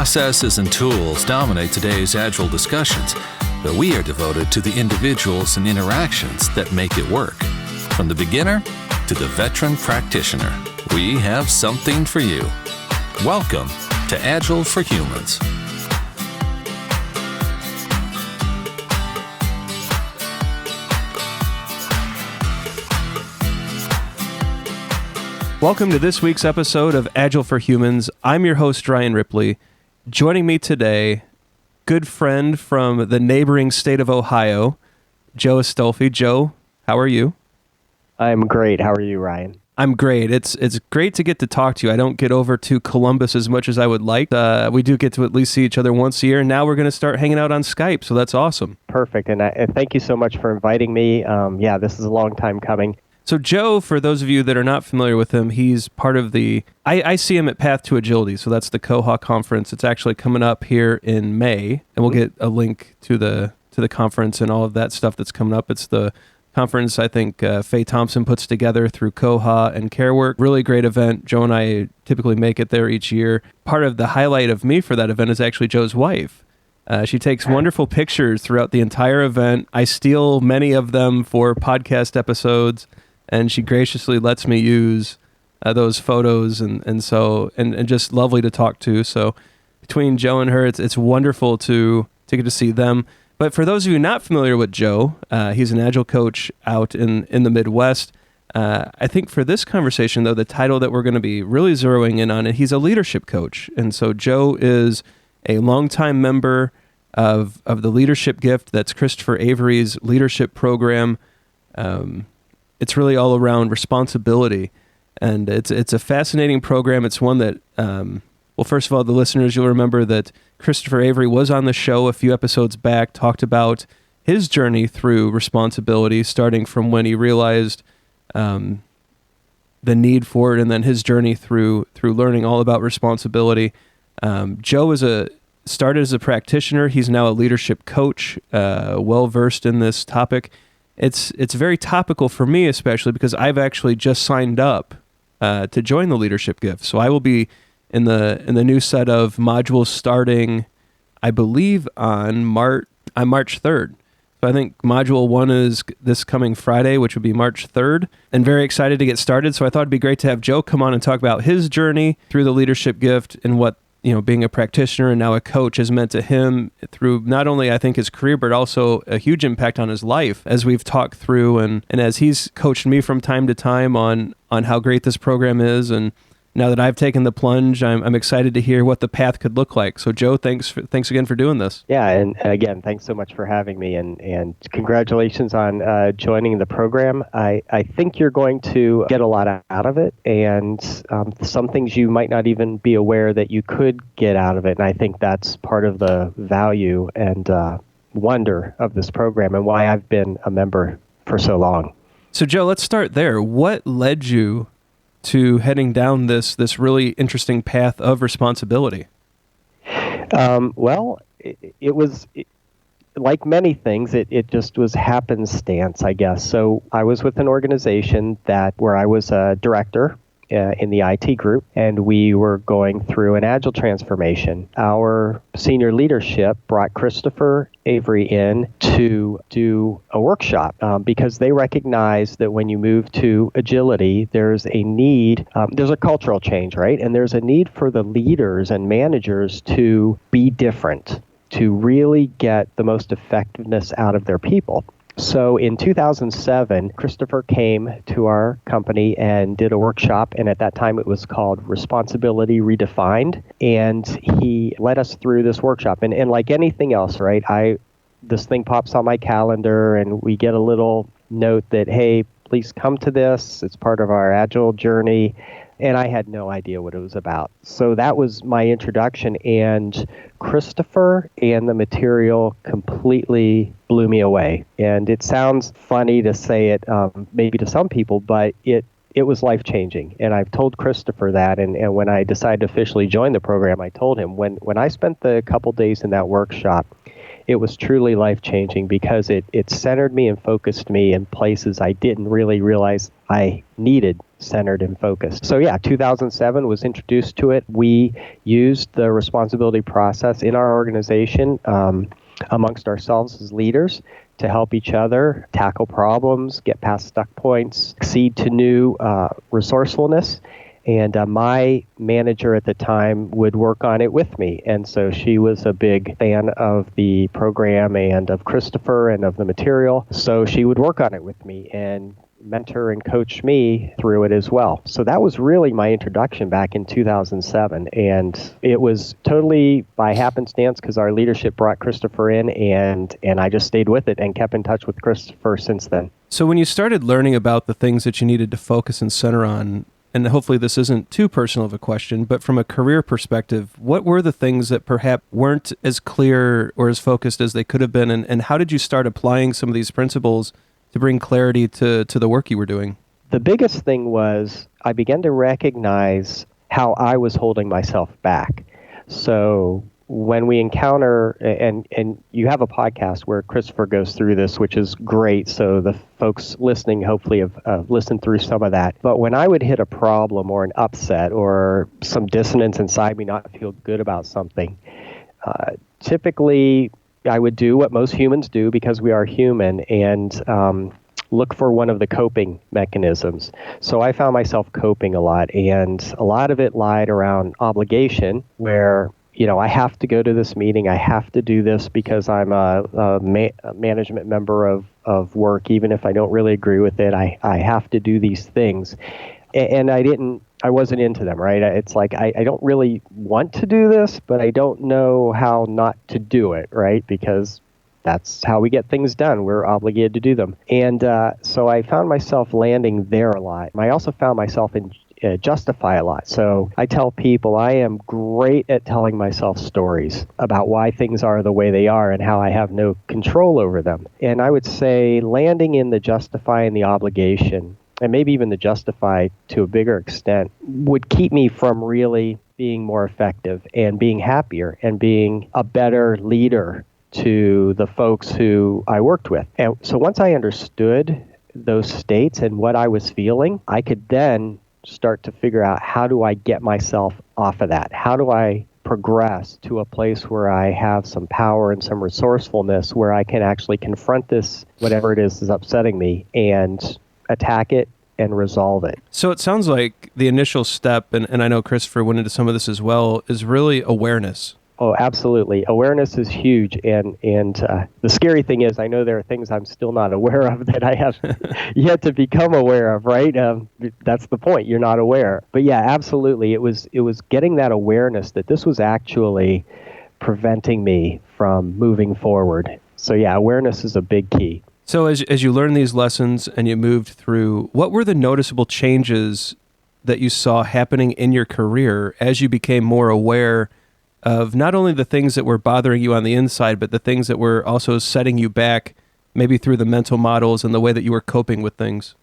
Processes and tools dominate today's Agile discussions, but we are devoted to the individuals and interactions that make it work. From the beginner to the veteran practitioner, we have something for you. Welcome to Agile for Humans. Welcome to this week's episode of Agile for Humans. I'm your host, Ryan Ripley. Joining me today, good friend from the neighboring state of Ohio, Joe Astolfi. Joe, how are you? I'm great. How are you, Ryan? I'm great. It's great to get to talk to you. I don't get over to Columbus as much as I would like. We do get to at least see each other once a year, and now we're going to start hanging out on Skype, so that's awesome. Perfect. And thank you so much for inviting me. This is a long time coming. So Joe, for those of you that are not familiar with him, he's part of the, I see him at Path to Agility, so that's the COHA conference. It's actually coming up here in May, and we'll get a link to the conference and all of that stuff that's coming up. It's the conference I think Faye Thompson puts together through COHA and CareWork. Really great event. Joe and I typically make it there each year. Part of the highlight of me for that event is actually Joe's wife. She takes wonderful pictures throughout the entire event. I steal many of them for podcast episodes, and she graciously lets me use those photos, and just lovely to talk to. So between Joe and her, it's wonderful to get to see them. But for those of you not familiar with Joe, he's an Agile coach out in the Midwest. I think for this conversation, though, the title that we're going to be really zeroing in on, he's a leadership coach. And so Joe is a longtime member of the Leadership Gift. That's Christopher Avery's leadership program. It's really all around responsibility, and it's a fascinating program. It's one that, first of all, the listeners, you'll remember that Christopher Avery was on the show a few episodes back, talked about his journey through responsibility, starting from when he realized the need for it, and then his journey through learning all about responsibility. Joe started as a practitioner. He's now a leadership coach, well-versed in this topic. It's very topical for me, especially because I've actually just signed up to join the Leadership Gift. So I will be in the new set of modules starting, I believe, on March 3rd. So I think module 1 is this coming Friday, which would be March 3rd, and very excited to get started. So I thought it'd be great to have Joe come on and talk about his journey through the Leadership Gift and what, being a practitioner and now a coach has meant to him through not only, I think, his career, but also a huge impact on his life, as we've talked through, and as he's coached me from time to time on how great this program is. And now that I've taken the plunge, I'm excited to hear what the path could look like. So Joe, thanks again for doing this. Yeah, and again, thanks so much for having me, and congratulations on joining the program. I think you're going to get a lot out of it, and some things you might not even be aware that you could get out of it. And I think that's part of the value and wonder of this program and why I've been a member for so long. So Joe, let's start there. What led you to heading down this really interesting path of responsibility? It was like many things. It just was happenstance, I guess. So I was with an organization where I was a director in the IT group, and we were going through an Agile transformation. Our senior leadership brought Christopher Avery in to do a workshop because they recognize that when you move to agility, there's a need, there's a cultural change, right? And there's a need for the leaders and managers to be different, to really get the most effectiveness out of their people. So in 2007, Christopher came to our company and did a workshop, and at that time it was called Responsibility Redefined, and he led us through this workshop. And like anything else, right, this thing pops on my calendar, and we get a little note that, hey, please come to this. It's part of our Agile journey. And I had no idea what it was about. So that was my introduction, and Christopher and the material completely blew me away. And it sounds funny to say it, maybe to some people, but it was life-changing. And I've told Christopher that, and when I decided to officially join the program, I told him, when I spent the couple days in that workshop, it was truly life-changing because it centered me and focused me in places I didn't really realize I needed centered and focused. So yeah, 2007 was introduced to it. We used the responsibility process in our organization amongst ourselves as leaders to help each other tackle problems, get past stuck points, accede to new resourcefulness. And my manager at the time would work on it with me. And so she was a big fan of the program and of Christopher and of the material. So she would work on it with me and mentor and coach me through it as well. So that was really my introduction back in 2007. And it was totally by happenstance because our leadership brought Christopher in, and I just stayed with it and kept in touch with Christopher since then. So when you started learning about the things that you needed to focus and center on, and hopefully this isn't too personal of a question, but from a career perspective, what were the things that perhaps weren't as clear or as focused as they could have been? And how did you start applying some of these principles to bring clarity to the work you were doing? The biggest thing was I began to recognize how I was holding myself back. So when we encounter, and you have a podcast where Christopher goes through this, which is great. So the folks listening hopefully have listened through some of that. But when I would hit a problem or an upset or some dissonance inside me, not feel good about something, typically I would do what most humans do because we are human and look for one of the coping mechanisms. So I found myself coping a lot, and a lot of it lied around obligation, where I have to go to this meeting, I have to do this because I'm a management member of work, even if I don't really agree with it, I have to do these things. And I wasn't into them, right? It's like, I don't really want to do this, but I don't know how not to do it, right? Because that's how we get things done. We're obligated to do them. And so I found myself landing there a lot. I also found myself in justify a lot. So I tell people I am great at telling myself stories about why things are the way they are and how I have no control over them. And I would say landing in the justify and the obligation, and maybe even the justify to a bigger extent, would keep me from really being more effective and being happier and being a better leader to the folks who I worked with. And so once I understood those states and what I was feeling, I could then start to figure out, how do I get myself off of that? How do I progress to a place where I have some power and some resourcefulness where I can actually confront this, whatever it is upsetting me, and attack it and resolve it. So it sounds like the initial step, and I know Christopher went into some of this as well, is really awareness. Oh, absolutely. Awareness is huge. And the scary thing is, I know there are things I'm still not aware of that I have yet to become aware of, right? That's the point. You're not aware. But yeah, absolutely. It was getting that awareness that this was actually preventing me from moving forward. So yeah, awareness is a big key. So as you learned these lessons and you moved through, what were the noticeable changes that you saw happening in your career as you became more aware of not only the things that were bothering you on the inside, but the things that were also setting you back, maybe through the mental models and the way that you were coping with things?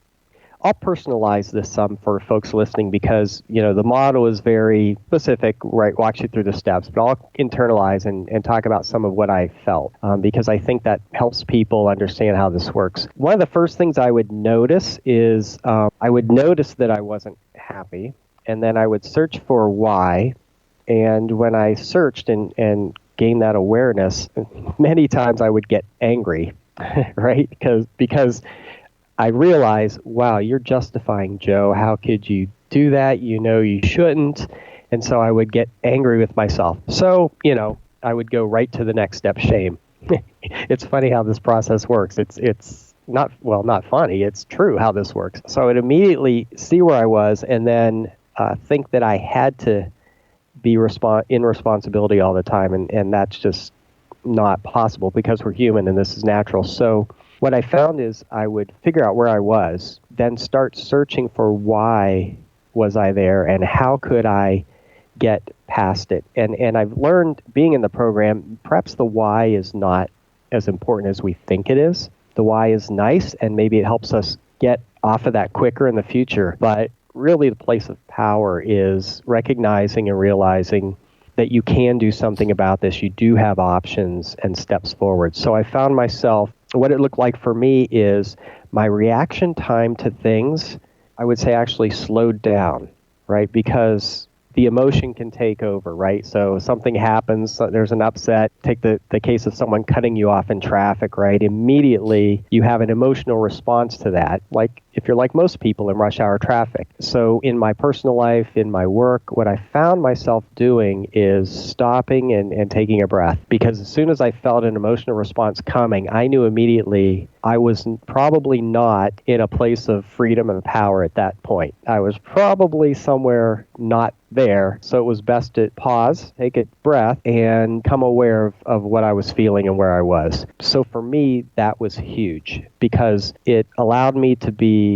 I'll personalize this some for folks listening because, the model is very specific, right? Walks you through the steps, but I'll internalize and talk about some of what I felt because I think that helps people understand how this works. One of the first things I would notice is I would notice that I wasn't happy, and then I would search for why. And when I searched and gained that awareness, many times I would get angry, right? Because I realized, wow, you're justifying Joe. How could you do that? You shouldn't. And so I would get angry with myself. So, I would go right to the next step, shame. It's funny how this process works. It's not funny. It's true how this works. So I would immediately see where I was and then think that I had to be in responsibility all the time, and that's just not possible because we're human and this is natural. So what I found is I would figure out where I was, then start searching for why was I there and how could I get past it. And I've learned, being in the program, perhaps the why is not as important as we think it is. The why is nice, and maybe it helps us get off of that quicker in the future, but really the place of power is recognizing and realizing that you can do something about this. You do have options and steps forward. So I found myself, what it looked like for me is my reaction time to things I would say, actually slowed down, right? Because the emotion can take over, right? So something happens, there's an upset. Take the case of someone cutting you off in traffic, right? Immediately, you have an emotional response to that, like if you're like most people in rush hour traffic. So in my personal life, in my work, what I found myself doing is stopping and taking a breath. Because as soon as I felt an emotional response coming, I knew immediately I was probably not in a place of freedom and power at that point. I was probably somewhere not there. So it was best to pause, take a breath, and come aware of what I was feeling and where I was. So for me, that was huge because it allowed me to be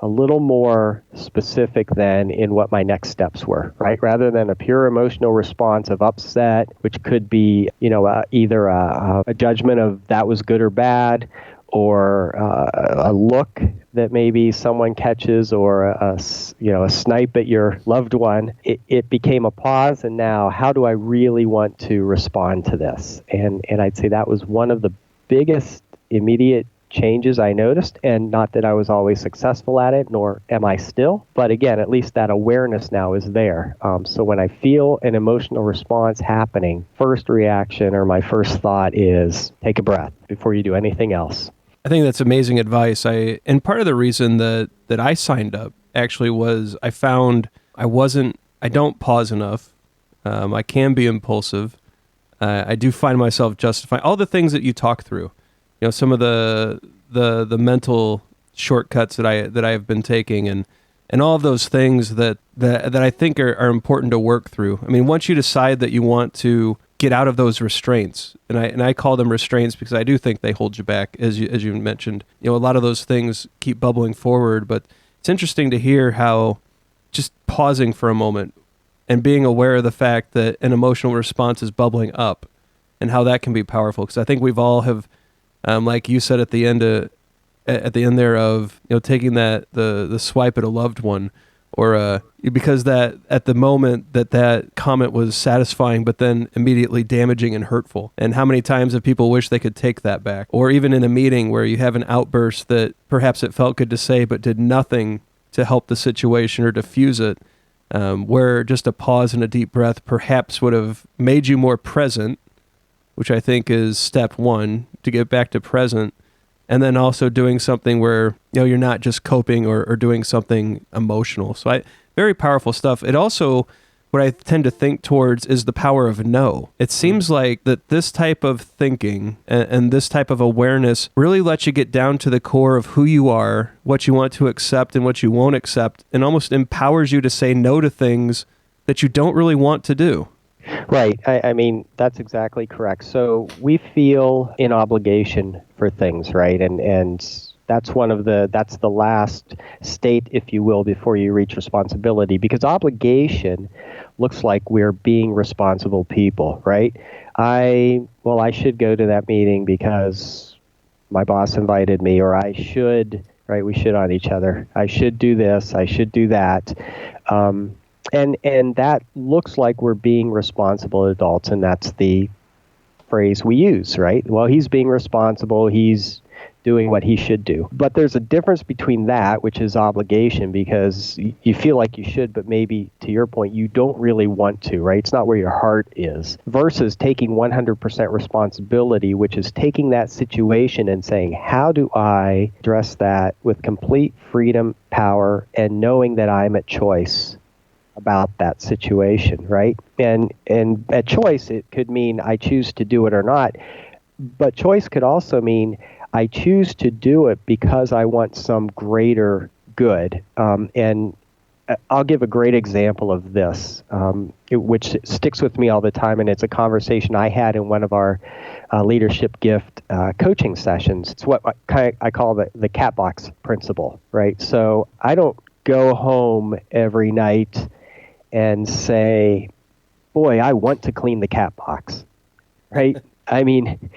a little more specific then in what my next steps were, right? Rather than a pure emotional response of upset, which could be, either a judgment of that was good or bad, or a look that maybe someone catches, or a snipe at your loved one. It became a pause, and now how do I really want to respond to this? And I'd say that was one of the biggest immediate changes I noticed, and not that I was always successful at it, nor am I still, but again, at least that awareness now is there. So when I feel an emotional response happening, first reaction or my first thought is take a breath before you do anything else. I think that's amazing advice. And part of the reason that I signed up actually was I found I don't pause enough. I can be impulsive. I do find myself justifying all the things that you talk through. Some of the mental shortcuts that I have been taking, and all of those things that I think are important to work through. I mean, once you decide that you want to get out of those restraints, and I call them restraints because I do think they hold you back, as you mentioned. A lot of those things keep bubbling forward, but it's interesting to hear how just pausing for a moment and being aware of the fact that an emotional response is bubbling up, and how that can be powerful. Because I think we've all have. Like you said at the end there of taking the swipe at a loved one, or because that at the moment that comment was satisfying, but then immediately damaging and hurtful. And how many times have people wished they could take that back? Or even in a meeting where you have an outburst that perhaps it felt good to say, but did nothing to help the situation or diffuse it, where just a pause and a deep breath perhaps would have made you more present, which I think is step one, to get back to present, and then also doing something where you're not just coping or doing something emotional. So very powerful stuff. It also, what I tend to think towards is the power of no. It seems like that this type of thinking and this type of awareness really lets you get down to the core of who you are, what you want to accept and what you won't accept, and almost empowers you to say no to things that you don't really want to do. Right. I mean, that's exactly correct. So we feel in obligation for things, right? And that's that's the last state, if you will, before you reach responsibility, because obligation looks like we're being responsible people, right? I should go to that meeting because my boss invited me, or I should, right? We should on each other. I should do this. I should do that. And that looks like we're being responsible adults, and that's the phrase we use, right? Well, he's being responsible, he's doing what he should do. But there's a difference between that, which is obligation, because you feel like you should, but maybe, to your point, you don't really want to, right? It's not where your heart is, versus taking 100% responsibility, which is taking that situation and saying, how do I address that with complete freedom, power, and knowing that I'm at choice about that situation, right? And at choice, it could mean I choose to do it or not, but choice could also mean I choose to do it because I want some greater good. And I'll give a great example of this, which sticks with me all the time, and it's a conversation I had in one of our leadership gift coaching sessions. It's what I call the cat box principle, right? So I don't go home every night and say, boy, I want to clean the cat box, right? I mean,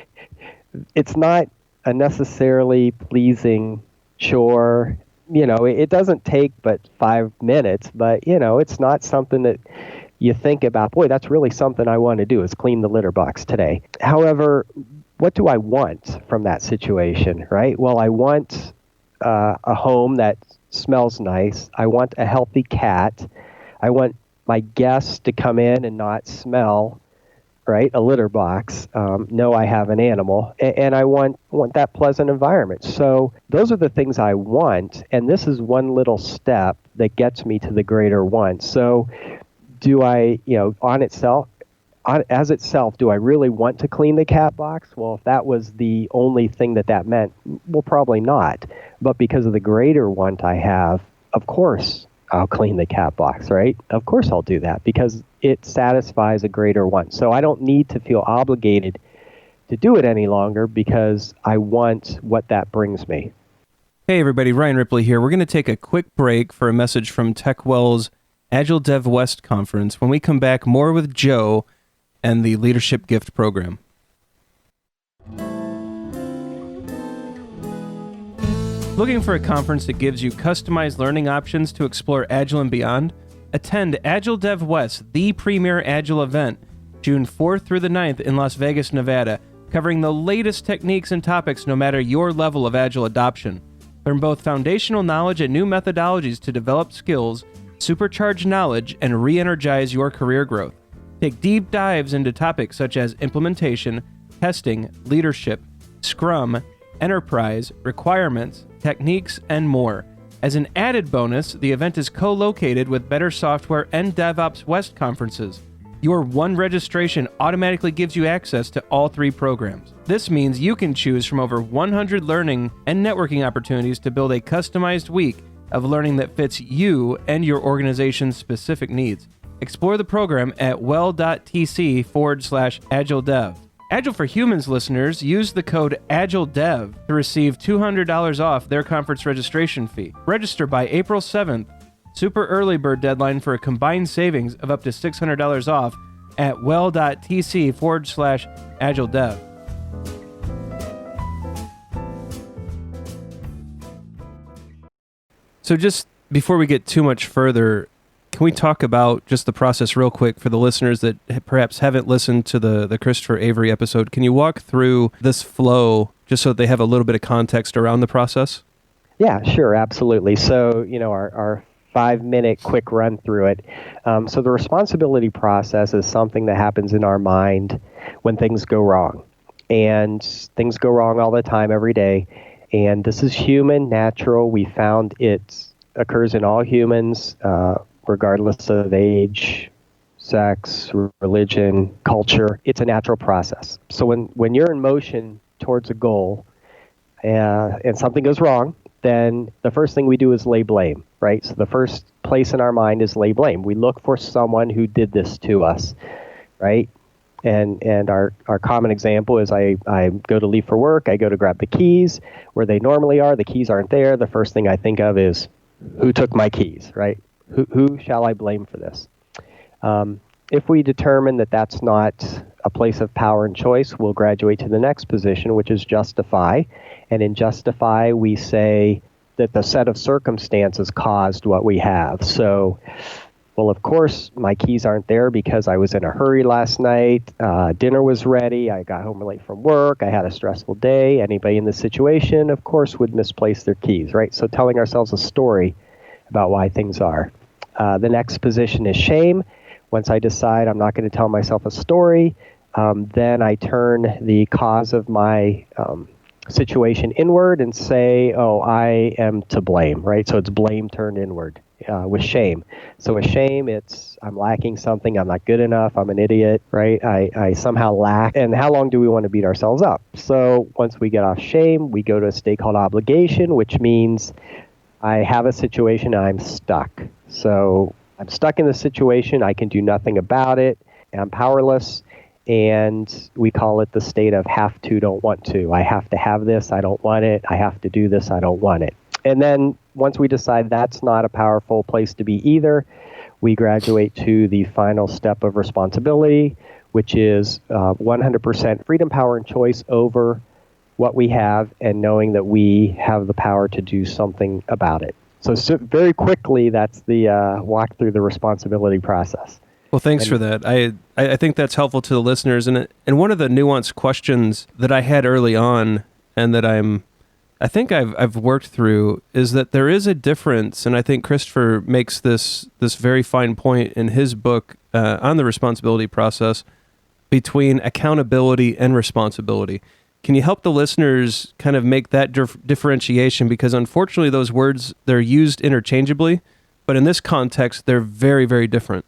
it's not a necessarily pleasing chore. It doesn't take but 5 minutes, but, it's not something that you think about, boy, that's really something I want to do, is clean the litter box today. However, what do I want from that situation, right? Well, I want a home that smells nice. I want a healthy cat. I want my guests to come in and not smell, right, a litter box. No, I have an animal, and I want that pleasant environment. So those are the things I want, and this is one little step that gets me to the greater one. So do I, as itself, do I really want to clean the cat box? Well, if that was the only thing that meant, well, probably not. But because of the greater want I have, of course, I'll clean the cat box, right? Of course I'll do that because it satisfies a greater want. So I don't need to feel obligated to do it any longer because I want what that brings me. Hey everybody, Ryan Ripley here. We're going to take a quick break for a message from TechWell's Agile Dev West conference. When we come back, more with Joe and the Leadership Gift Program. Looking for a conference that gives you customized learning options to explore Agile and beyond? Attend Agile Dev West, the premier Agile event, June 4th through the 9th in Las Vegas, Nevada, covering the latest techniques and topics no matter your level of Agile adoption. Learn both foundational knowledge and new methodologies to develop skills, supercharge knowledge, and re-energize your career growth. Take deep dives into topics such as implementation, testing, leadership, Scrum, enterprise, requirements, techniques, and more. As an added bonus, the event is co-located with Better Software and DevOps West conferences. Your one registration automatically gives you access to all three programs. This means you can choose from over 100 learning and networking opportunities to build a customized week of learning that fits you and your organization's specific needs. Explore the program at well.tc/AgileDev. Agile for Humans listeners use the code AgileDev to receive $200 off their conference registration fee. Register by April 7th. Super early bird deadline for a combined savings of up to $600 off at well.tc/AgileDev. So just before we get too much further, can we talk about just the process real quick for the listeners that perhaps haven't listened to the Christopher Avery episode? Can you walk through this flow just so that they have a little bit of context around the process? Yeah, sure, absolutely. So, our 5-minute quick run through it. So the responsibility process is something that happens in our mind when things go wrong. And things go wrong all the time, every day. And this is human, natural. We found it occurs in all humans, regardless of age, sex, religion, culture. It's a natural process. So when you're in motion towards a goal and something goes wrong, then the first thing we do is lay blame, right? So the first place in our mind is lay blame. We look for someone who did this to us, right? And our common example is I go to leave for work, I go to grab the keys where they normally are, the keys aren't there. The first thing I think of is, who took my keys, right? Who shall I blame for this? If we determine that that's not a place of power and choice, we'll graduate to the next position, which is justify. And in justify, we say that the set of circumstances caused what we have. So, well, of course, my keys aren't there because I was in a hurry last night. Dinner was ready. I got home late from work. I had a stressful day. Anybody in this situation, of course, would misplace their keys, right? So telling ourselves a story about why things are. The next position is shame. Once I decide I'm not going to tell myself a story, then I turn the cause of my situation inward and say, oh, I am to blame, right? So it's blame turned inward with shame. So with shame, it's I'm lacking something, I'm not good enough, I'm an idiot, right? I somehow lack. And how long do we want to beat ourselves up? So once we get off shame, we go to a state called obligation, which means I have a situation, I'm stuck. So I'm stuck in the situation, I can do nothing about it, I'm powerless, and we call it the state of have to, don't want to. I have to have this, I don't want it. I have to do this, I don't want it. And then once we decide that's not a powerful place to be either, we graduate to the final step of responsibility, which is 100% freedom, power, and choice over what we have, and knowing that we have the power to do something about it. So very quickly, that's the walk through the responsibility process. Well, thanks for that. I think that's helpful to the listeners. And one of the nuanced questions that I had early on, and that I'm I think I've worked through is that there is a difference, and I think Christopher makes this very fine point in his book on the responsibility process between accountability and responsibility. Can you help the listeners kind of make that differentiation? Because unfortunately, those words, they're used interchangeably, but in this context, they're very, very different.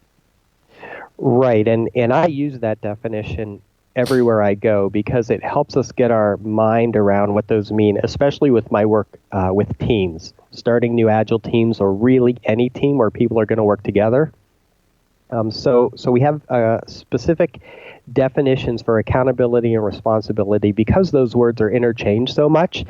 Right, and I use that definition everywhere I go because it helps us get our mind around what those mean, especially with my work with teams, starting new Agile teams or really any team where people are going to work together. So we have specific definitions for accountability and responsibility. Because those words are interchanged so much,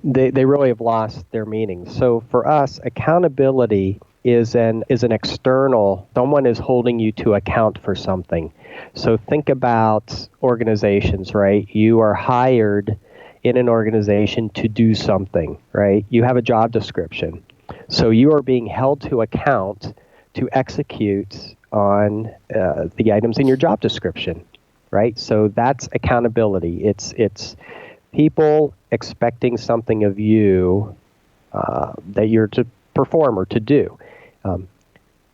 they really have lost their meaning. So for us, accountability is an external, someone is holding you to account for something. So think about organizations, right? You are hired in an organization to do something, right? You have a job description. So you are being held to account to execute on the items in your job description, right? So that's accountability. It's people expecting something of you that you're to perform or to do.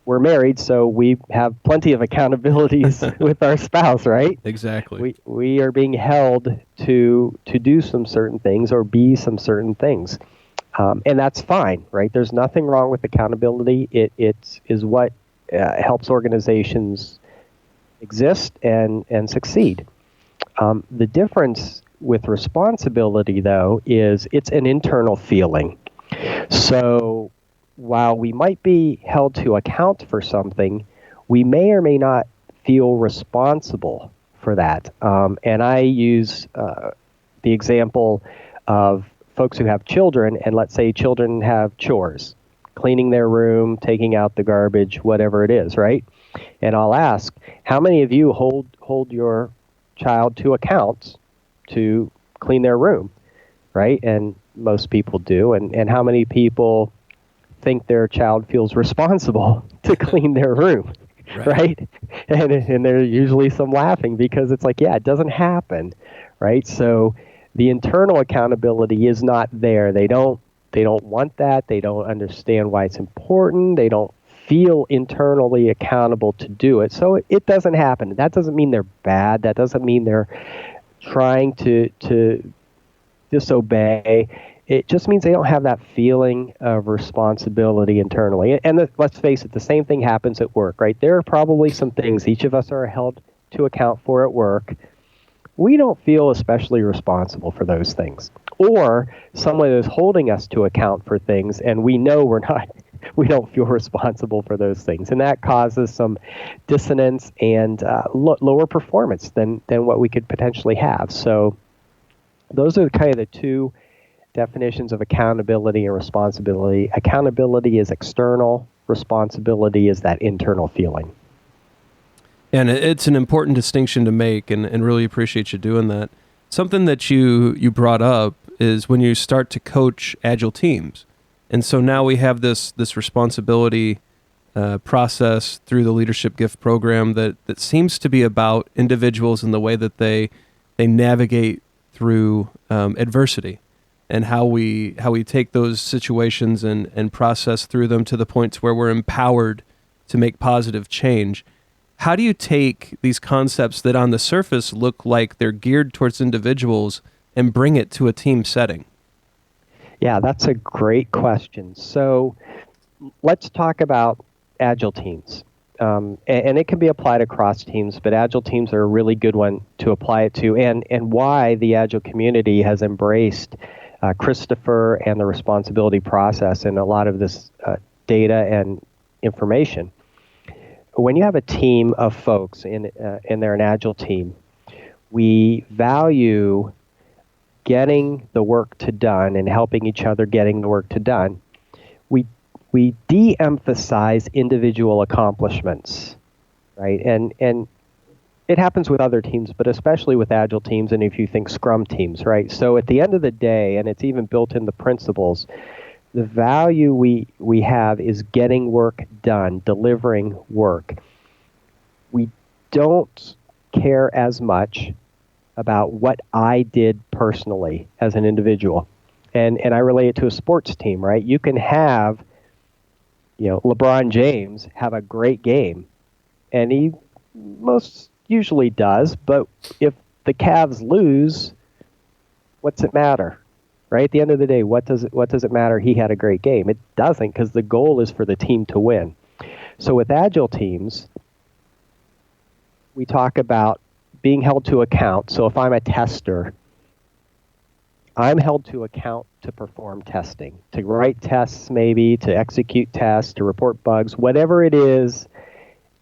We're married, so we have plenty of accountabilities with our spouse, right? Exactly. We are being held to do some certain things or be some certain things. And that's fine, right? There's nothing wrong with accountability. It is what helps organizations exist and succeed. The difference with responsibility, though, is it's an internal feeling. So while we might be held to account for something, we may or may not feel responsible for that. And I use the example of folks who have children, and let's say children have chores, cleaning their room, taking out the garbage, whatever it is, right? And I'll ask, how many of you hold your child to account to clean their room, right? And most people do. And how many people think their child feels responsible to clean their room, right? And there's usually some laughing because it's like, yeah, it doesn't happen, right? So the internal accountability is not there. They don't want that. They don't understand why it's important. They don't feel internally accountable to do it. So it doesn't happen. That doesn't mean they're bad. That doesn't mean they're trying to disobey. It just means they don't have that feeling of responsibility internally. And let's face it, the same thing happens at work, right? There are probably some things each of us are held to account for at work. We don't feel especially responsible for those things. Or someone is holding us to account for things, and we know we don't feel responsible for those things. And that causes some dissonance and lower performance than what we could potentially have. So those are kind of the two definitions of accountability and responsibility. Accountability is external. Responsibility is that internal feeling. And it's an important distinction to make, and really appreciate you doing that. Something that you brought up is when you start to coach Agile teams. And so now we have this responsibility process through the Leadership Gift program that seems to be about individuals and the way that they navigate through adversity, and how we take those situations and process through them to the points where we're empowered to make positive change. How do you take these concepts that on the surface look like they're geared towards individuals and bring it to a team setting? Yeah, that's a great question. So let's talk about Agile teams. And it can be applied across teams, but Agile teams are a really good one to apply it to, and why the Agile community has embraced Christopher and the responsibility process and a lot of this data and information. When you have a team of folks and they're an Agile team, we value getting the work to done and helping each other getting the work to done. We de-emphasize individual accomplishments, right? And it happens with other teams, but especially with Agile teams, and if you think Scrum teams, right? So at the end of the day, and it's even built in the principles, the value we have is getting work done, delivering work. We don't care as much about what I did personally as an individual. And I relate it to a sports team, right? You can have, LeBron James have a great game, and he most usually does, but if the Cavs lose, what's it matter? Right? At the end of the day, what does it matter he had a great game? It doesn't, because the goal is for the team to win. So with Agile teams, we talk about being held to account. So if I'm a tester, I'm held to account to perform testing, to write tests maybe, to execute tests, to report bugs, whatever it is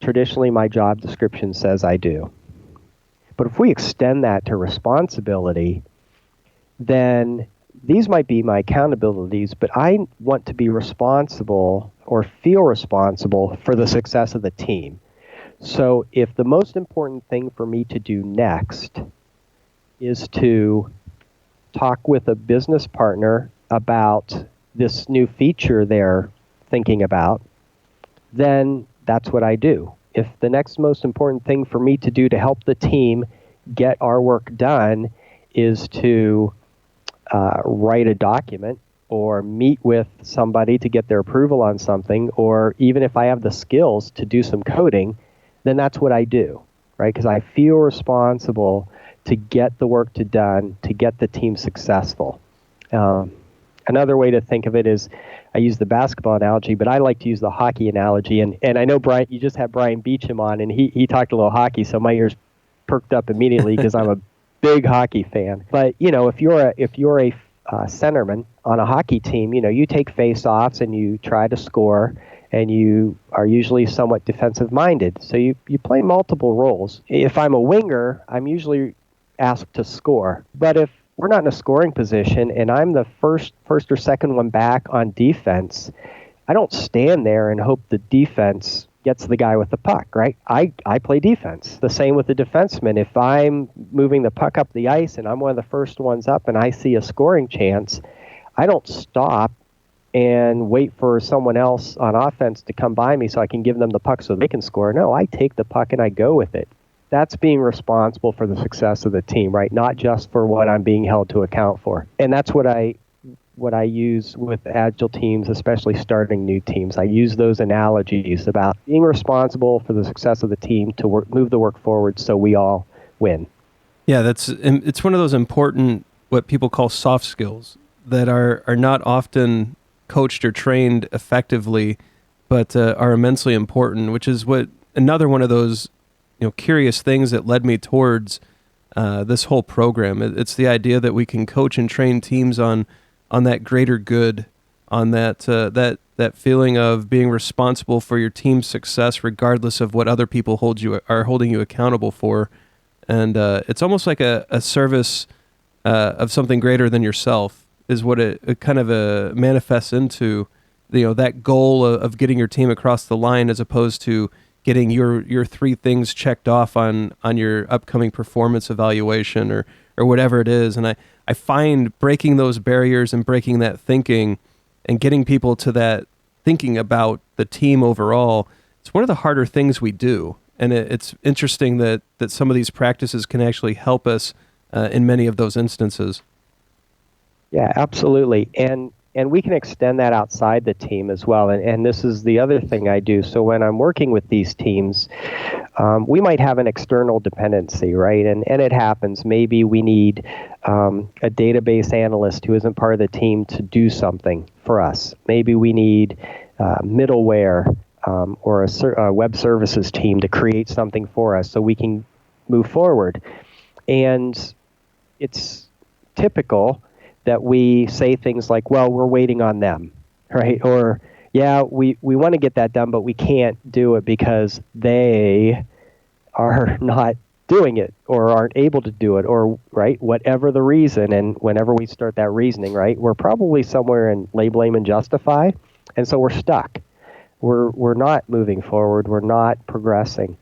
traditionally my job description says I do. But if we extend that to responsibility, then these might be my accountabilities, but I want to be responsible or feel responsible for the success of the team. So if the most important thing for me to do next is to talk with a business partner about this new feature they're thinking about, then that's what I do. If the next most important thing for me to do to help the team get our work done is to write a document or meet with somebody to get their approval on something, or even if I have the skills to do some coding, then that's what I do, right? Because I feel responsible to get the work done, to get the team successful. Another way to think of it is, I use the basketball analogy, but I like to use the hockey analogy. And I know, Brian, you just had Brian Beecham on, and he talked a little hockey, so my ears perked up immediately because I'm a big hockey fan. But, if you're a centerman on a hockey team, you take face-offs and you try to score, and you are usually somewhat defensive-minded. So you play multiple roles. If I'm a winger, I'm usually asked to score. But if we're not in a scoring position and I'm the first or second one back on defense, I don't stand there and hope the defense gets the guy with the puck, right? I play defense. The same with the defenseman. If I'm moving the puck up the ice and I'm one of the first ones up and I see a scoring chance, I don't stop and wait for someone else on offense to come by me so I can give them the puck so they can score. No, I take the puck and I go with it. That's being responsible for the success of the team, right? Not just for what I'm being held to account for. And that's what I use with Agile teams, especially starting new teams. I use those analogies about being responsible for the success of the team to move the work forward so we all win. Yeah, it's one of those important, what people call soft skills, that are not often coached or trained effectively, but are immensely important, which is what another one of those curious things that led me towards this whole program. It's the idea that we can coach and train teams on that greater good, on that feeling of being responsible for your team's success, regardless of what other people are holding you accountable for. And it's almost like a service of something greater than yourself is what it kind of manifests into. That goal of getting your team across the line, as opposed to getting your three things checked off on your upcoming performance evaluation or whatever it is. And I find breaking those barriers and breaking that thinking and getting people to that thinking about the team overall, it's one of the harder things we do. And it's interesting that some of these practices can actually help us in many of those instances. Yeah, absolutely. And we can extend that outside the team as well. And this is the other thing I do. So when I'm working with these teams, we might have an external dependency, right? And it happens. Maybe we need a database analyst who isn't part of the team to do something for us. Maybe we need middleware or a web services team to create something for us so we can move forward. And it's typical that we say things like, well, we're waiting on them, right? Or, yeah, we want to get that done, but we can't do it because they are not doing it or aren't able to do it, or, right, whatever the reason. And whenever we start that reasoning, right, we're probably somewhere in lay, blame, and justify, and so we're stuck. We're not moving forward. We're not progressing.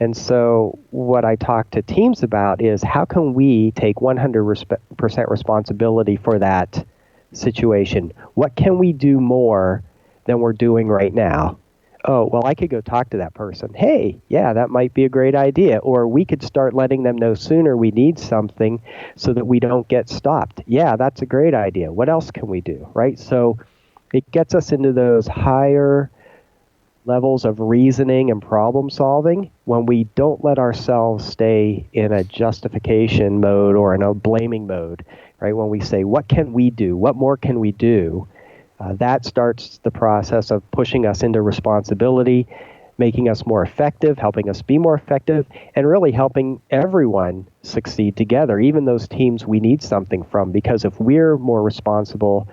And so what I talk to teams about is, how can we take 100% responsibility for that situation? What can we do more than we're doing right now? oh, well, I could go talk to that person. Hey, yeah, that might be a great idea. Or we could start letting them know sooner we need something so that we don't get stopped. Yeah, that's a great idea. What else can we do, right? So it gets us into those higher levels of reasoning and problem solving when we don't let ourselves stay in a justification mode or in a blaming mode, right? When we say, what can we do? What more can we do? That starts the process of pushing us into responsibility, making us more effective, helping us be more effective, and really helping everyone succeed together, even those teams we need something from. Because if we're more responsible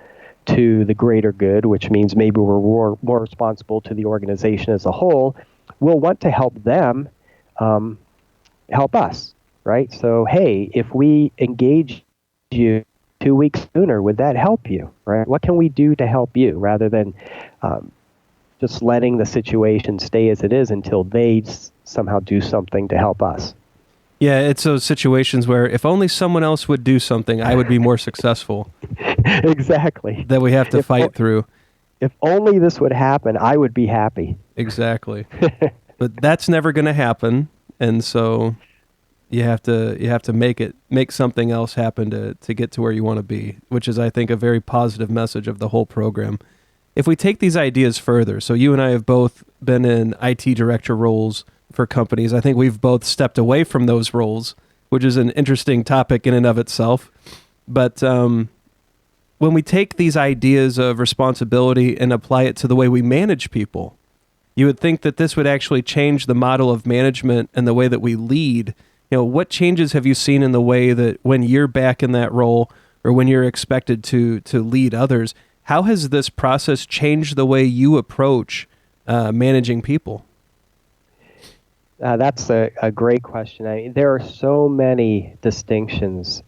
to the greater good, which means maybe we're more responsible to the organization as a whole, we'll want to help them help us, right? So, hey, if we engage you 2 weeks sooner, would that help you, right? What can we do to help you rather than just letting the situation stay as it is until they somehow do something to help us? Yeah, it's those situations where if only someone else would do something, I would be more successful. Exactly. That we have to fight through. If only this would happen, I would be happy. Exactly. But that's never going to happen, and so you have to make something else happen to get to where you want to be, which is, I think, a very positive message of the whole program. If we take these ideas further, so you and I have both been in IT director roles for companies. I think we've both stepped away from those roles, which is an interesting topic in and of itself. But when we take these ideas of responsibility and apply it to the way we manage people, you would think that this would actually change the model of management and the way that we lead. You know, what changes have you seen in the way that when you're back in that role or when you're expected to lead others, how has this process changed the way you approach managing people? That's a great question. There are so many distinctions,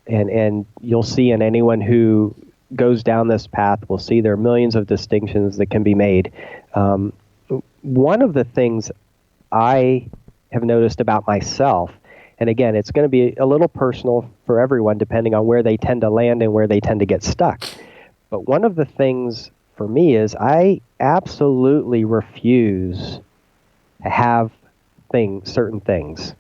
and you'll see in anyone who goes down this path, we'll see there are millions of distinctions that can be made. One of the things I have noticed about myself, and again, it's going to be a little personal for everyone depending on where they tend to land and where they tend to get stuck. But one of the things for me is I absolutely refuse to have certain things.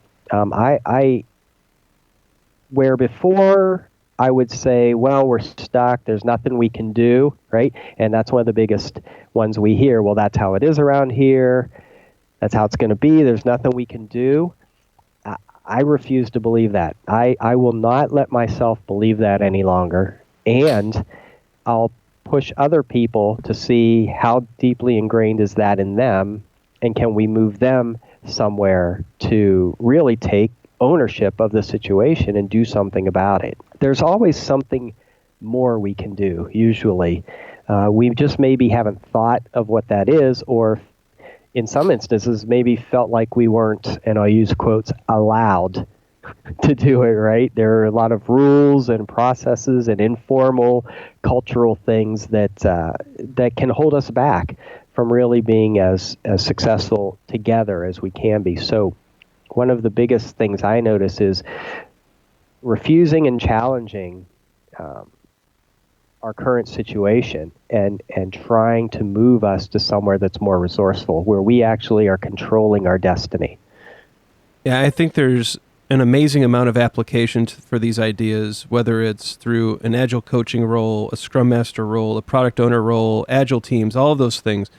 Where before I would say, well, we're stuck, there's nothing we can do, right? And that's one of the biggest ones we hear. Well, that's how it is around here. That's how it's going to be. There's nothing we can do. I refuse to believe that. I will not let myself believe that any longer. And I'll push other people to see how deeply ingrained is that in them, and can we move them somewhere to really take ownership of the situation and do something about it. There's always something more we can do, usually. We just maybe haven't thought of what that is, or in some instances maybe felt like we weren't, and I'll use quotes, allowed to do it, right? There are a lot of rules and processes and informal cultural things that can hold us back from really being as successful together as we can be. So one of the biggest things I notice is refusing and challenging our current situation and trying to move us to somewhere that's more resourceful, where we actually are controlling our destiny. Yeah, I think there's an amazing amount of application for these ideas, whether it's through an Agile coaching role, a Scrum Master role, a product owner role, Agile teams, all of those things.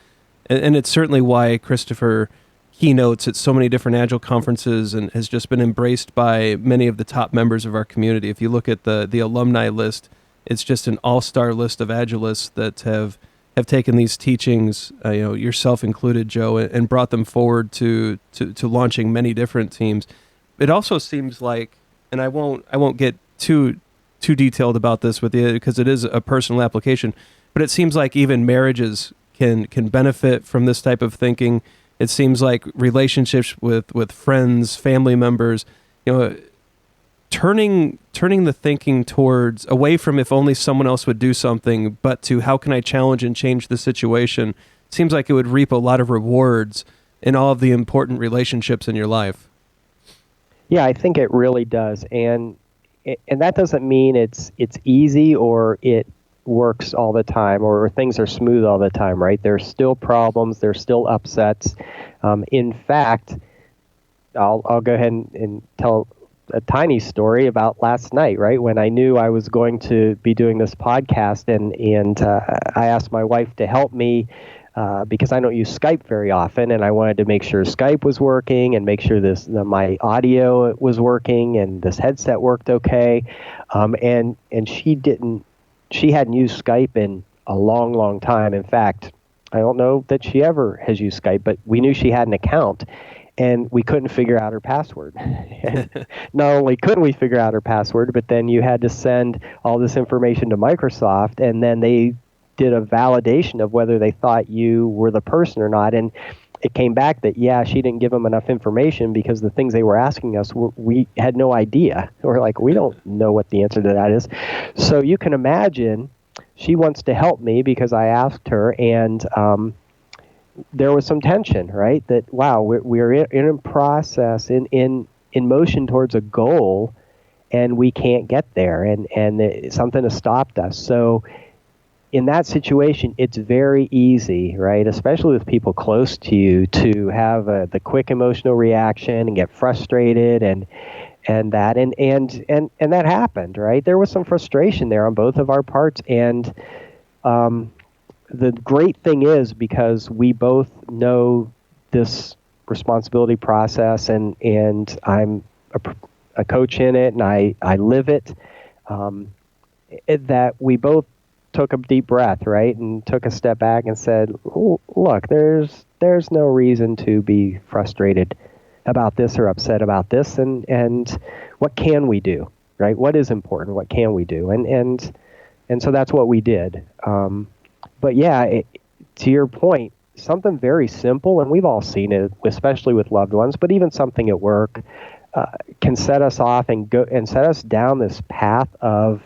And it's certainly why Christopher keynotes at so many different Agile conferences and has just been embraced by many of the top members of our community. If you look at the alumni list, it's just an all-star list of Agilists that have taken these teachings, yourself included, Joe, and brought them forward to launching many different teams. It also seems like, and I won't get too detailed about this with you because it is a personal application, but it seems like even marriages can benefit from this type of thinking. It seems like relationships with friends, family members, turning the thinking towards away from if only someone else would do something, but to how can I challenge and change the situation, seems like it would reap a lot of rewards in all of the important relationships in your life. Yeah, I think it really does, and that doesn't mean it's easy or it works all the time or things are smooth all the time, right? There's still problems, there's still upsets. In fact, I'll go ahead and tell a tiny story about last night, right? When I knew I was going to be doing this podcast, and I asked my wife to help me because I don't use Skype very often, and I wanted to make sure Skype was working and make sure my audio was working and this headset worked okay. And she hadn't used Skype in a long, long time. In fact, I don't know that she ever has used Skype, but we knew she had an account. And we couldn't figure out her password. And not only couldn't we figure out her password, but then you had to send all this information to Microsoft, and then they did a validation of whether they thought you were the person or not. And it came back that, yeah, she didn't give them enough information because the things they were asking us, we had no idea. We're like, we don't know what the answer to that is. So you can imagine she wants to help me because I asked her, and there was some tension, right? That, wow, we're in a process, in motion towards a goal, and we can't get there, and something has stopped us. So in that situation, it's very easy, right, especially with people close to you, to have the quick emotional reaction and get frustrated and that happened, right? There was some frustration there on both of our parts, and the great thing is, because we both know this responsibility process, and I'm a coach in it, and I live it, that we both took a deep breath, right, and took a step back and said, look, there's no reason to be frustrated about this or upset about this, and what can we do, right? What is important? What can we do? And so that's what we did. But yeah, to your point, something very simple, and we've all seen it, especially with loved ones, but even something at work can set us off and set us down this path of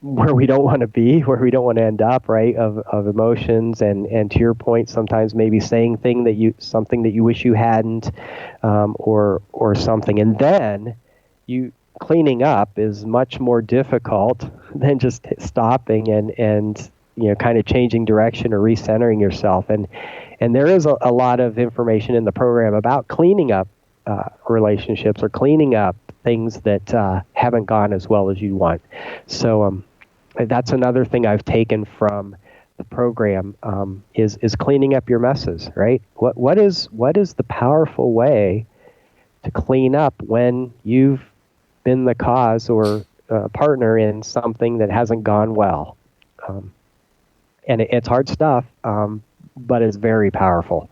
where we don't want to be, where we don't want to end up, right? Of emotions, and to your point, sometimes maybe saying something that you wish you hadn't, or something, and then cleaning up is much more difficult than just stopping and kind of changing direction or recentering yourself. And there is a lot of information in the program about cleaning up relationships or cleaning up things that haven't gone as well as you want. So that's another thing I've taken from the program, is cleaning up your messes, right? What is the powerful way to clean up when you've been the cause or partner in something that hasn't gone well? And it's hard stuff, but it's very powerful.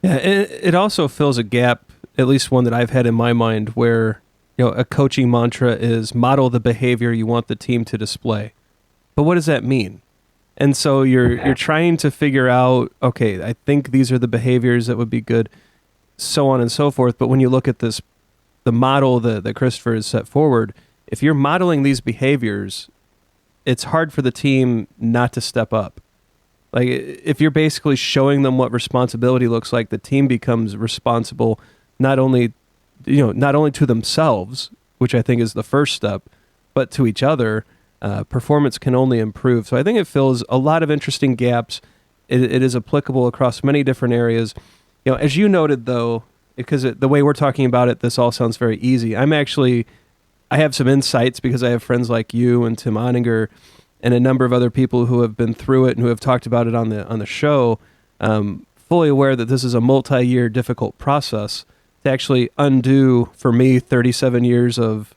Yeah, it also fills a gap, at least one that I've had in my mind, where a coaching mantra is model the behavior you want the team to display. But what does that mean? And so you're trying to figure out, okay, I think these are the behaviors that would be good, so on and so forth. But when you look at the model that Christopher has set forward, if you're modeling these behaviors, it's hard for the team not to step up. Like, if you're basically showing them what responsibility looks like, the team becomes responsible not only to themselves, which I think is the first step, but to each other. Performance can only improve. So I think it fills a lot of interesting gaps. It is applicable across many different areas. As you noted, though, because the way we're talking about it, this all sounds very easy. I have some insights because I have friends like you and Tim Oninger and a number of other people who have been through it and who have talked about it on the show, fully aware that this is a multi-year difficult process to actually undo, for me, 37 years of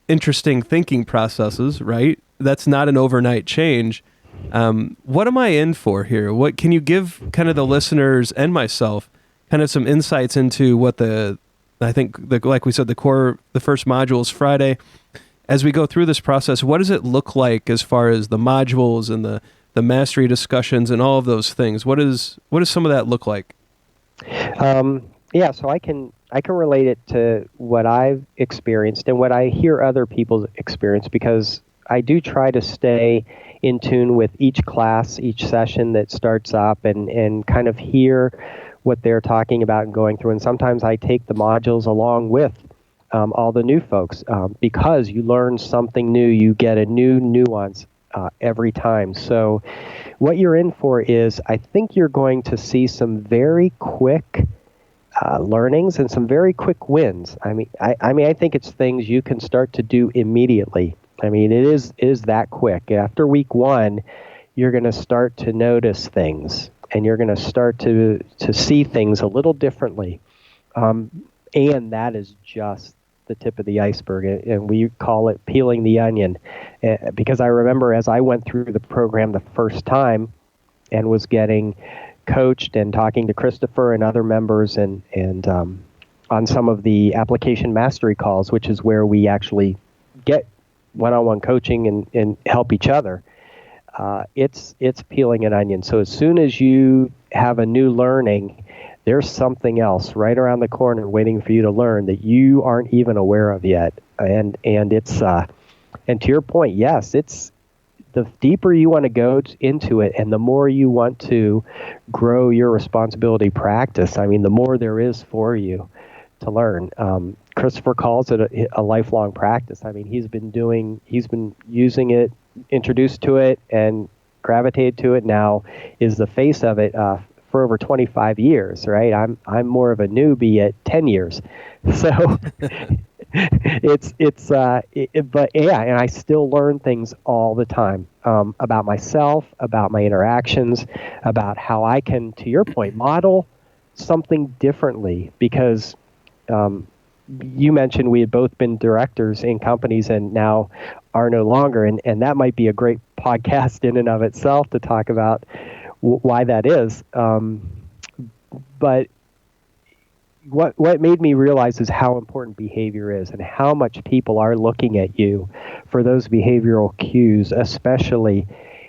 interesting thinking processes, right? That's not an overnight change. What am I in for here? What can you give kind of the listeners and myself kind of some insights into what like we said, the first module is Friday. As we go through this process, what does it look like as far as the modules and the mastery discussions and all of those things? What does some of that look like? Yeah, so I can relate it to what I've experienced and what I hear other people experience, because I do try to stay in tune with each class, each session that starts up, and kind of hear what they're talking about and going through. And sometimes I take the modules along with all the new folks, because you learn something new, you get a new nuance every time. So what you're in for is, I think you're going to see some very quick learnings and some very quick wins. I think it's things you can start to do immediately. I mean, it is that quick. After week 1, you're going to start to notice things, and you're going to start to see things a little differently. And that is just the tip of the iceberg, and we call it peeling the onion. Because I remember as I went through the program the first time and was getting coached and talking to Christopher and other members and on some of the application mastery calls, which is where we actually get one-on-one coaching and help each other. It's peeling an onion. So as soon as you have a new learning, there's something else right around the corner waiting for you to learn that you aren't even aware of yet. And it's and to your point, yes, it's the deeper you want to go into it, and the more you want to grow your responsibility practice. I mean, the more there is for you to learn. Christopher calls it a lifelong practice. I mean, he's been using it, introduced to it, and gravitated to it. Now is the face of it for over 25 years, right? I'm more of a newbie at 10 years, so. But yeah, and I still learn things all the time about myself, about my interactions, about how I can, to your point, model something differently. Because you mentioned we had both been directors in companies and now are no longer, and that might be a great podcast in and of itself to talk about why that is. But what made me realize is how important behavior is, and how much people are looking at you for those behavioral cues, especially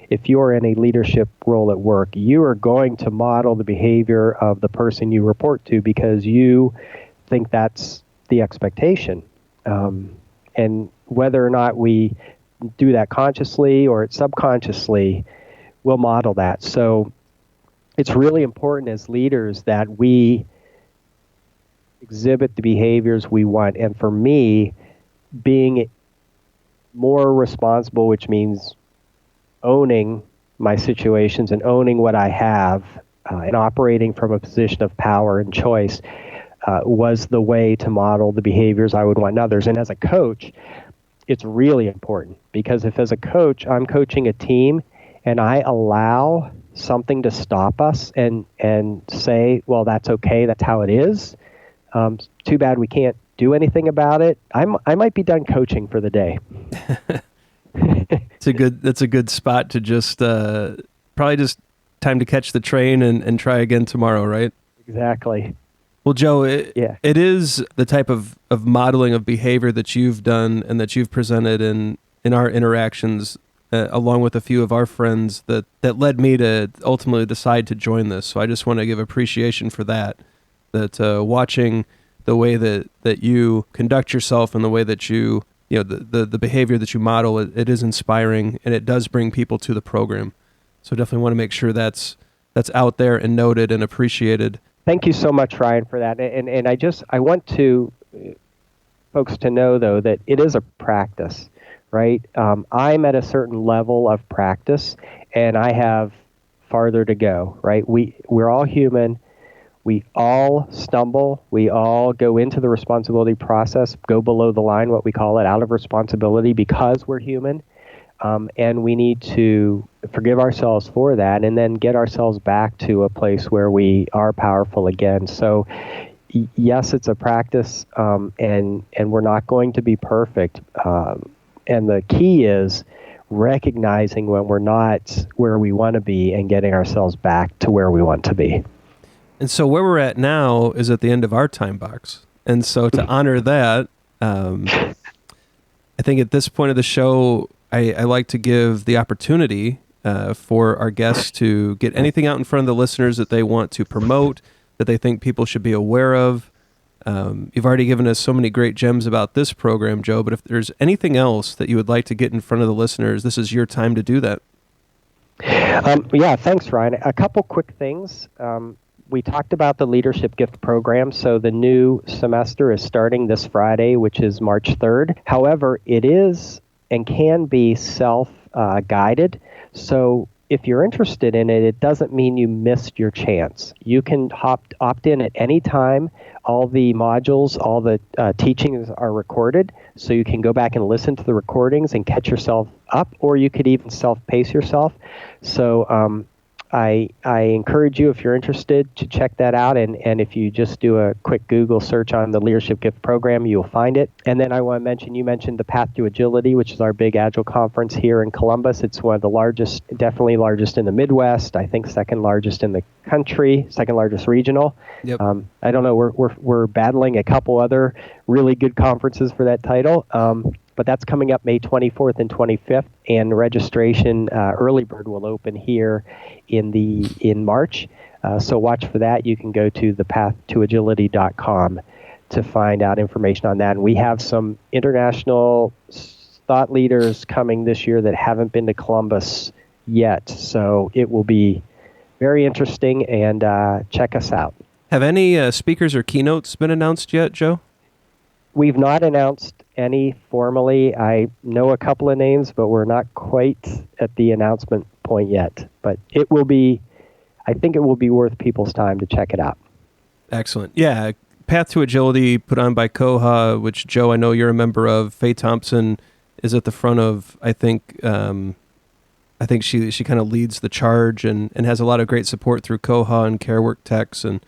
if you're in a leadership role at work. You are going to model the behavior of the person you report to because you think that's the expectation. And whether or not we do that consciously or subconsciously, we'll model that. So it's really important as leaders that we exhibit the behaviors we want. And for me, being more responsible, which means owning my situations and owning what I have, and operating from a position of power and choice, was the way to model the behaviors I would want in others. And as a coach, it's really important, because if as a coach I'm coaching a team and I allow something to stop us and say, well, that's okay, that's how it is, too bad we can't do anything about it, I might be done coaching for the day. That's a good spot to just probably just time to catch the train and try again tomorrow, right? Exactly. Well, Joe, it is the type of modeling of behavior that you've done and that you've presented in our interactions, along with a few of our friends, that led me to ultimately decide to join this. So I just want to give appreciation for that watching the way that you conduct yourself and the way that the behavior that you model, it is inspiring, and it does bring people to the program. So definitely want to make sure that's out there and noted and appreciated. Thank you so much, Ryan, for that. And I want to folks to know, though, that it is a practice, right? I'm at a certain level of practice, and I have farther to go, right? We're all human. We all stumble. We all go into the responsibility process, go below the line, what we call it, out of responsibility, because we're human. And we need to forgive ourselves for that, and then get ourselves back to a place where we are powerful again. So yes, it's a practice, and we're not going to be perfect. And the key is recognizing when we're not where we want to be and getting ourselves back to where we want to be. And so where we're at now is at the end of our time box. And so to honor that, I think at this point of the show, I like to give the opportunity for our guests to get anything out in front of the listeners that they want to promote, that they think people should be aware of. You've already given us so many great gems about this program, Joe, but if there's anything else that you would like to get in front of the listeners, this is your time to do that. Yeah, thanks, Ryan. A couple quick things. we talked about the Leadership Gift Program. So the new semester is starting this Friday, which is March 3rd. However, it is and can be self-guided. So if you're interested in it, it doesn't mean you missed your chance. You can opt in at any time. All the modules, all the teachings are recorded, so you can go back and listen to the recordings and catch yourself up, or you could even self-pace yourself. So I encourage you, if you're interested, to check that out. And if you just do a quick Google search on the Leadership Gift Program, you'll find it. And then I want to mention, you mentioned the Path to Agility, which is our big Agile conference here in Columbus. It's one of the largest, definitely largest in the Midwest. I think second largest in the country, second largest regional. Yep. I don't know. We're battling a couple other really good conferences for that title. But that's coming up May 24th and 25th, and registration early bird will open here in March. So watch for that. You can go to thepathtoagility.com to find out information on that. And we have some international thought leaders coming this year that haven't been to Columbus yet. So it will be very interesting, and check us out. Have any speakers or keynotes been announced yet, Joe? We've not announced any formally. I know a couple of names, but we're not quite at the announcement point yet. But it will be, I think it will be worth people's time to check it out. Excellent. Yeah, Path to Agility put on by Koha, which, Joe, I know you're a member of. Faye Thompson is at the front of, I think she kind of leads the charge and has a lot of great support through Koha and CareWorks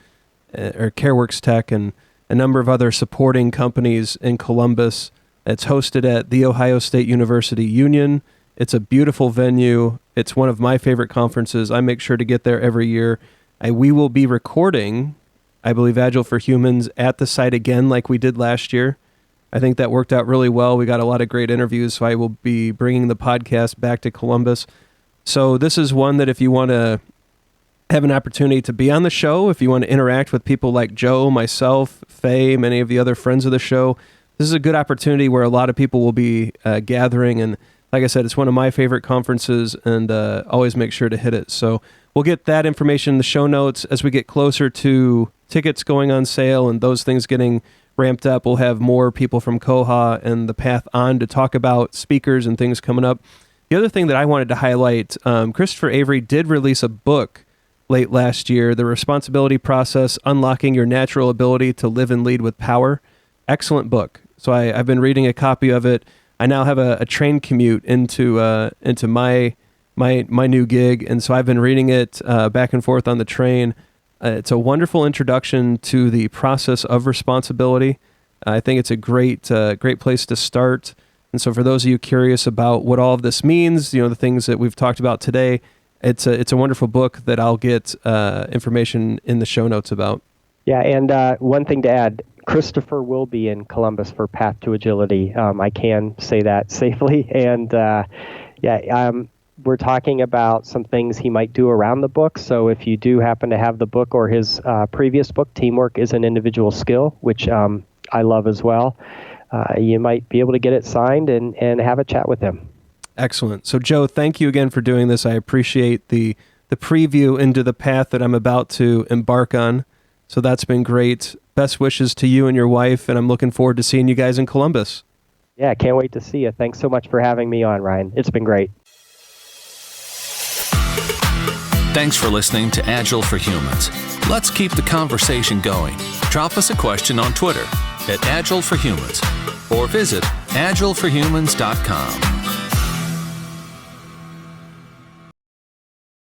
Tech and a number of other supporting companies in Columbus. It's hosted at The Ohio State University Union. It's a beautiful venue. It's one of my favorite conferences. I make sure to get there every year. We will be recording, I believe, Agile for Humans at the site again like we did last year. I think that worked out really well. We got a lot of great interviews, so I will be bringing the podcast back to Columbus. So this is one that if you want to have an opportunity to be on the show, if you want to interact with people like Joe, myself, Faye, many of the other friends of the show, this is a good opportunity where a lot of people will be gathering. And like I said, it's one of my favorite conferences, and always make sure to hit it. So we'll get that information in the show notes as we get closer to tickets going on sale and those things getting ramped up. We'll have more people from Koha and the Path on to talk about speakers and things coming up. The other thing that I wanted to highlight, Christopher Avery did release a book late last year, The Responsibility Process, Unlocking Your Natural Ability to Live and Lead with Power. Excellent book. So I've been reading a copy of it. I now have a train commute into my new gig, and so I've been reading it back and forth on the train. It's a wonderful introduction to the process of responsibility. I think it's a great place to start. And so for those of you curious about what all of this means, the things that we've talked about today, it's a wonderful book that I'll get information in the show notes about. Yeah, and one thing to add, Christopher will be in Columbus for Path to Agility. I can say that safely. And we're talking about some things he might do around the book. So if you do happen to have the book or his previous book, Teamwork is an Individual Skill, which I love as well, you might be able to get it signed and have a chat with him. Excellent. So, Joe, thank you again for doing this. I appreciate the preview into the path that I'm about to embark on. So that's been great. Best wishes to you and your wife, and I'm looking forward to seeing you guys in Columbus. Yeah, can't wait to see you. Thanks so much for having me on, Ryan. It's been great. Thanks for listening to Agile for Humans. Let's keep the conversation going. Drop us a question on Twitter @AgileForHumans or visit agileforhumans.com.